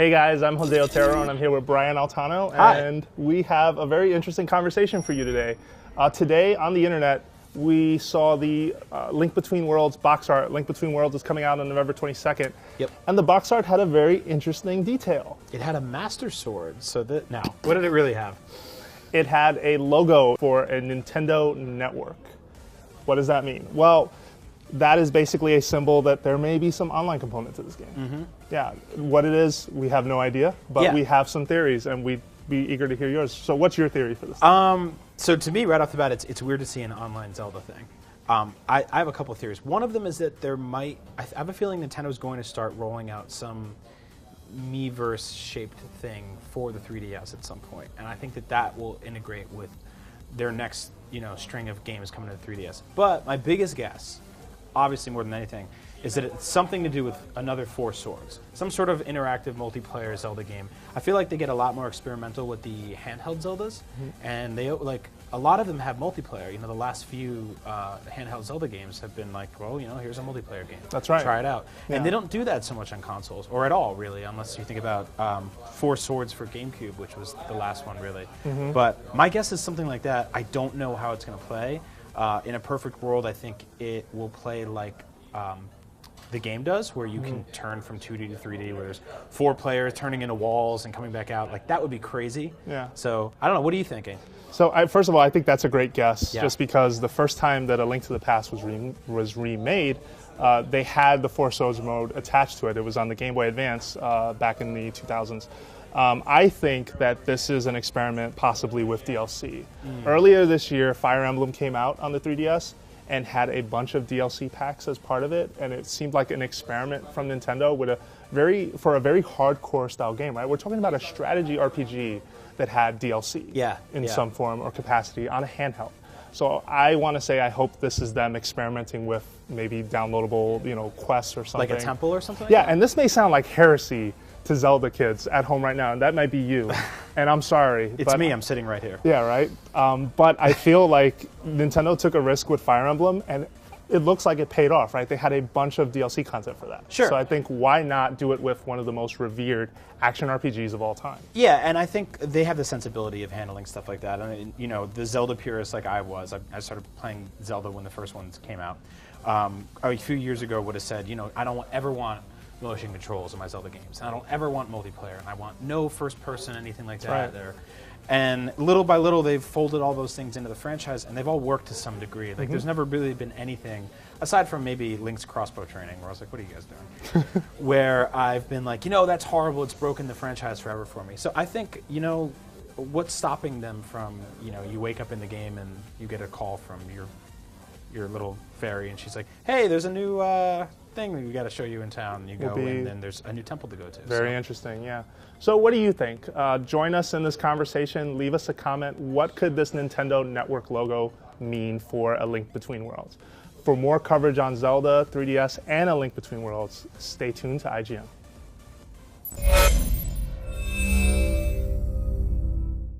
Hey guys, I'm Jose Otero and I'm here with Brian Altano. Hi. And we have a very interesting conversation for you today. Today on the internet, we saw the Link Between Worlds box art. Link Between Worlds is coming out on November 22nd. Yep. And the box art had a very interesting detail. It had a Master Sword, so that now, what did it really have? It had a logo for a Nintendo network. What does that mean? Well, that is basically a symbol that there may be some online component to this game. Mm-hmm. Yeah, what it is, we have no idea, but Yeah. we have some theories, and we'd be eager to hear yours. So what's your theory for this? So to me, right off the bat, it's weird to see an online Zelda thing. I have a couple of theories. One of them is that there might, I have a feeling Nintendo's going to start rolling out some Miiverse-shaped thing for the 3DS at some point, and I think that that will integrate with their next, string of games coming to the 3DS. But my biggest guess, obviously more than anything, is that it's something to do with another Four Swords. Some sort of interactive multiplayer Zelda game. I feel like they get a lot more experimental with the handheld Zeldas, and they a lot of them have multiplayer. The last few handheld Zelda games have been like, well, here's a multiplayer game. That's right. Try it out. Yeah. And they don't do that so much on consoles, or at all, really, unless you think about Four Swords for GameCube, which was the last one, really. But my guess is something like that. I don't know how it's going to play. In a perfect world, I think it will play like the game does, where you can turn from 2D to 3D, where there's 4 players turning into walls and coming back out. Like, that would be crazy. Yeah. So, I don't know. What are you thinking? So, first of all, I think that's a great guess, Yeah. just because the first time that A Link to the Past was remade, they had the Four Swords mode attached to it. It was on the Game Boy Advance back in the 2000s. I think that this is an experiment possibly with DLC. Earlier this year, Fire Emblem came out on the 3DS and had a bunch of DLC packs as part of it, and it seemed like an experiment from Nintendo with a very hardcore style game, right? We're talking about a strategy RPG that had DLC in some form or capacity on a handheld. So I want to say I hope this is them experimenting with maybe downloadable, quests or something. Like a temple or something? Yeah, and this may sound like heresy to Zelda kids at home right now, and that might be you. And I'm sorry. It's me. I'm sitting right here. Yeah, right? But I feel like Nintendo took a risk with Fire Emblem, and it looks like it paid off, right? They had a bunch of DLC content for that. Sure. So I think why not do it with one of the most revered action RPGs of all time? Yeah, and I think they have the sensibility of handling stuff like that. I mean, the Zelda purist like I was, I started playing Zelda when the first ones came out. A few years ago would have said, I don't ever want motion controls in my Zelda games, and I don't ever want multiplayer, and I want no first person, anything like that. Right. And little by little, they've folded all those things into the franchise, and they've all worked to some degree. Like, there's never really been anything, aside from maybe Link's crossbow training, where I was like, what are you guys doing? Where I've been like, that's horrible, it's broken the franchise forever for me. So I think, what's stopping them from, you wake up in the game and you get a call from your little fairy, and she's like, hey, there's a new thing we got to show you in town. You go, and then there's a new temple to go to. Very interesting, yeah. So what do you think? Join us in this conversation. Leave us a comment. What could this Nintendo Network logo mean for A Link Between Worlds? For more coverage on Zelda, 3DS, and A Link Between Worlds, stay tuned to IGN.